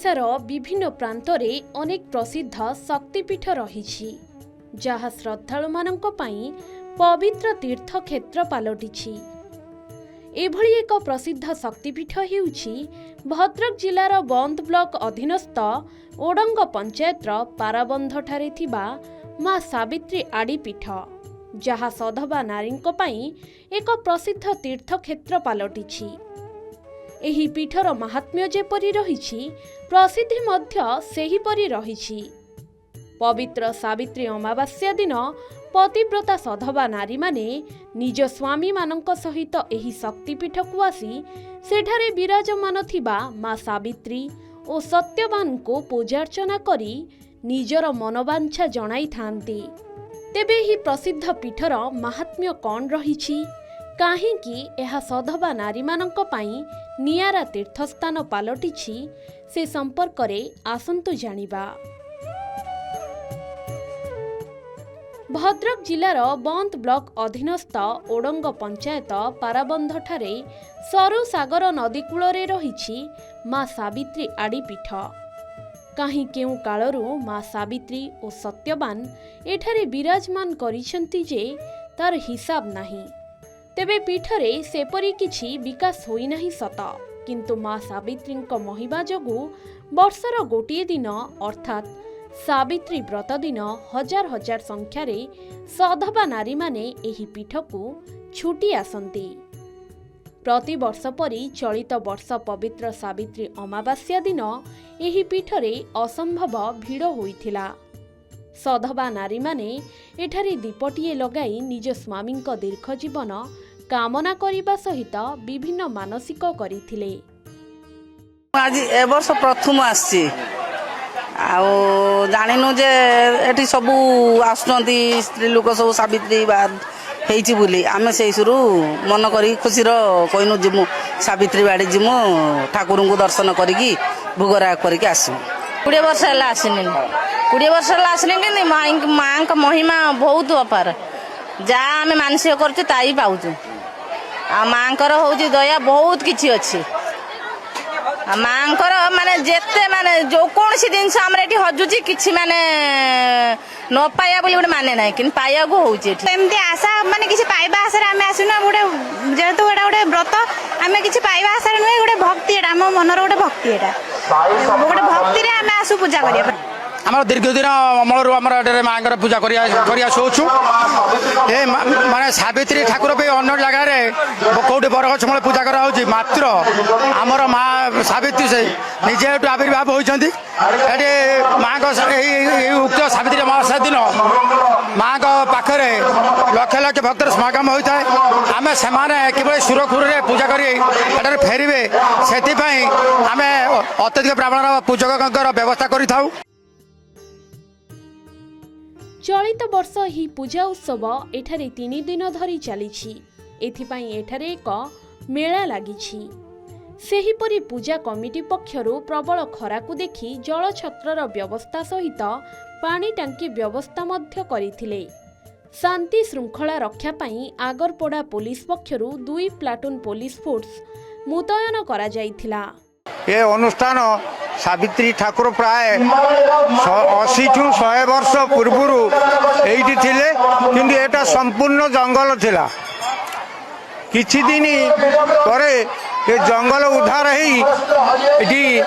ओडिशार विभिन्न प्रांतरे अनेक प्रसिद्ध शक्तिपीठ रही जहाँ श्रद्धालु मानक पई पवित्र तीर्थ क्षेत्र पलटिछि। एभली एक प्रसिद्ध शक्तिपीठ हेउछि भद्रक जिलार बंद ब्लॉक अधीनस्थ ओडंग पंचायतर पाराबंधठारे थिबा मां सावित्री आड़ी पीठ, जहाँ सधवा नारींक पई एक प्रसिद्ध तीर्थ क्षेत्र पलटिछि। एही पीठर महात्म्य जेपरि रहिछि प्रसिद्धि मध्य सेहीपरि रहिछि। पवित्र सावित्री अमावास्या दिन पतिव्रता सधवा नारी माने निज स्वामी मानक सहित एही शक्तिपीठ को आसी सेठारे विराजमान थिबा मां सावित्री और सत्यवान को पूजार्चना करी निजर मनोवांछा जणाई थांती। तेबे ही प्रसिद्ध पीठर महात्म्य कौन रहिछि, काहींकि एहा सधवा नारी मानक पई नियारा तीर्थस्थान पलटिछि, से संपर्क रे आसंतु जानिबा। भद्रक जिलार बंद ब्लॉक अधीनस्थ ओडंग पंचायत पाराबंधठारे सरु सागर नदी कूଳରେ रहिछि मां सावित्री आड़ी पीठ। काहीं केउ कालरू मां सावित्री और सत्यवान एठारे विराजमान करिसेंती जे तार हिसाब नाही। तेबे पीठरे सेपरी किछि विकास होई नाही सत, किंतु मां सावित्रींक महिमा जोगु वर्षर गोटिए दिन अर्थात सावित्री व्रत दिन हजार हजार संख्यार सधवा नारी माने एही पीठ को छुटी आसंती। प्रति वर्ष परी चलित वर्ष पवित्र सावित्री अमावास्या दिन एही पीठरे असंभव भिड़ होइथिला। सधवा नारी माने एठारे दीपटिए लगाई निज स्वामींक दीर्घ जीवन कामना करिबा सहित विभिन्न मानसिक करिथिले। आज ए वर्ष प्रथम आसी जानिनु जे एठी सबू आसुचंती स्त्री लोक सब सावित्री बाद हेइची बुली आमे सेइसुरु मन करी खुशीर कइनु जिमु सावित्री बाड़ी जिमु ठाकुर को दर्शन करिकी भोगराग करिकी आसु। 20 वर्ष हला आसिनी 20 वर्ष हला आसिनी कि मां का महिमा बहुत अपार। जा आमे मानसिक करछु ताई पाउछु। आ मां कर होउची दया बहुत किछि अछि। मां कर माने जेते माने जो कोन सी दिन हमरे एठी हजुची किछि माने न पाया बोली गोटे माने नाही, किन पाया को होउची एठी एमती आशा माने किछि पाइबा आशा रे आमे आसुना गोटे जेतु एटा गोटे व्रत आमे किछि पाइबा आशा रे नै गोटे भक्ति एटा हम मनर गोटे भक्ति एटा गोटे भक्ति रे आमे आसु पूजा करिया। आम दीर्घ दिन अमलू आम माँ पूजा करियासुचु। ए माने सावित्री ठाकुर पे अन्य जगह कौटी बरगछ मूल पूजा कराऊँ, मात्र आमर माँ सावित्री से निजे आविर्भाव होती। माँ उक्त सावित्री अमावास्या दिन माँ पाखे लक्ष लक्ष भक्तर समागम होता है। आम से किभली सुरखुर पूजा कर फेरवे से आम अत्यधिक ब्राह्मण पूजक व्यवस्था करूँ। चलित वर्ष ही पूजा उत्सव एठारे 3 दिन धरी चलिछि। एथिपाई एठारे एक मेला लागिछि। सेहीपरि पूजा कमिटी पक्षरु प्रबल खरा को देखि जल छत्रर व्यवस्था सहित पानी टांकी व्यवस्था मध्य करिथिले। शांति श्रृंखला रक्षा पाई आगरपड़ा पुलिस पक्षरु 2 प्लाटून पुलिस फोर्स मुतयन करा जाइथिला। ये अनुष्ठान सावित्री ठाकुर प्राय 80 टू 100 वर्ष पूर्वरु एइठी थिले, किंतु एटा संपूर्ण जंगल थिला। किछि दिन परे ये जंगल उद्धार ही एठी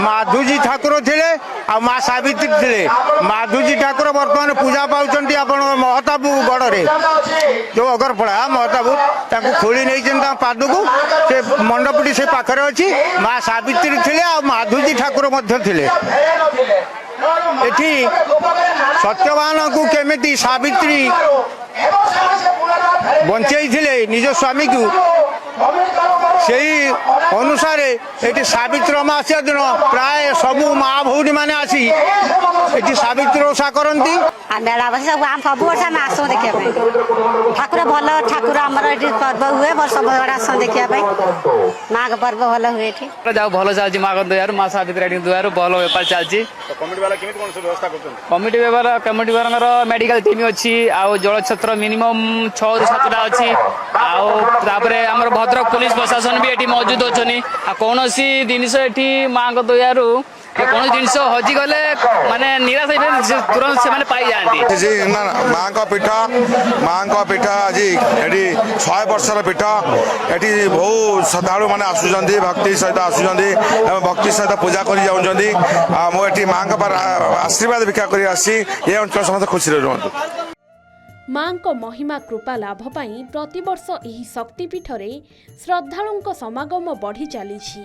माधुजी ठाकुर थिले आ मां सावित्री थिले। माधुजी ठाकुर वर्तमान पूजा पाउचंती आपण महताबू गड़े जो अगरपड़ा महताबू ताकू खोली नहीं पादको से मंडपटी से पाखरे अच्छी। मां सावित्री थिले आ माधुजी ठाकुर मध्य थिले। एठी सत्यवान को केमिति सावित्री बंचई थिले निज स्वामी को, से अनुसार ये सावित्री अमावास्या दिन प्राय सबू माँ भौणी मैंने आसी ये सावित्री ओषा करती। मेला बस सब सब वर्ष आम आसू देखा ठाकुर भल ठाकुर आमर ये पर्व हुए वर्ष आस देखा माँ का पर्व भल हुए। जाओ भल चलती माँ दयार माँ सावित्री दयार भल बेपार चलती। कमिटी व्यवहार मेडिकल टीम अच्छी जल छत्र मिनिमम 6 ରୁ 7ଟା अच्छी। आम भद्रक पुलिस प्रशासन भी ये मौजूद अच्छा। कौन जिनस ये माँ दयारू କୌଣସି ଜିନିଷ ହଜିଗଲେ ମାନେ ନିରାଶ ହେଇପାରେ ତୁରନ୍ତ ସେମାନେ ପାଇଯାଆନ୍ତି। ମାଙ୍କ ପୀଠ ଆଜି ଏଠି 100 ବର୍ଷର ପୀଠ। ଏଠି ବହୁ ଶ୍ରଦ୍ଧାଳୁ ମାନେ ଆସୁଛନ୍ତି, ଭକ୍ତି ସହିତ ଆସୁଛନ୍ତି ଏବଂ ଭକ୍ତି ସହିତ ପୂଜା କରି ଯାଉଛନ୍ତି। ମୁଁ ଏଠି ମାଙ୍କ ଆଶୀର୍ବାଦ ଭିକ୍ଷା କରି ଆସିଛି। ଏ ଅଞ୍ଚଳ ସମସ୍ତେ ଖୁସିରେ ରୁହନ୍ତୁ। ମାଙ୍କ ମହିମା କୃପା ଲାଭ ପାଇଁ ପ୍ରତିବର୍ଷ ଏହି ଶକ୍ତିପୀଠରେ ଶ୍ରଦ୍ଧାଳୁଙ୍କ ସମାଗମ ବଢ଼ି ଚାଲିଛି।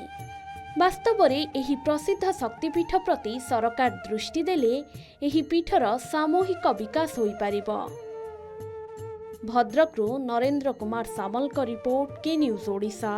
ବାସ୍ତବରେ ଏହି ପ୍ରସିଦ୍ଧ ଶକ୍ତିପୀଠ ପ୍ରତି ସରକାର ଦୃଷ୍ଟି ଦେଲେ ଏହି ପୀଠର ସାମୂହିକ ବିକାଶ ହୋଇପାରିବ। ଭଦ୍ରକରୁ ନରେନ୍ଦ୍ର କୁମାର ସାମଲଙ୍କ ରିପୋର୍ଟ, କେ ନ୍ୟୁଜ୍ ଓଡ଼ିଶା।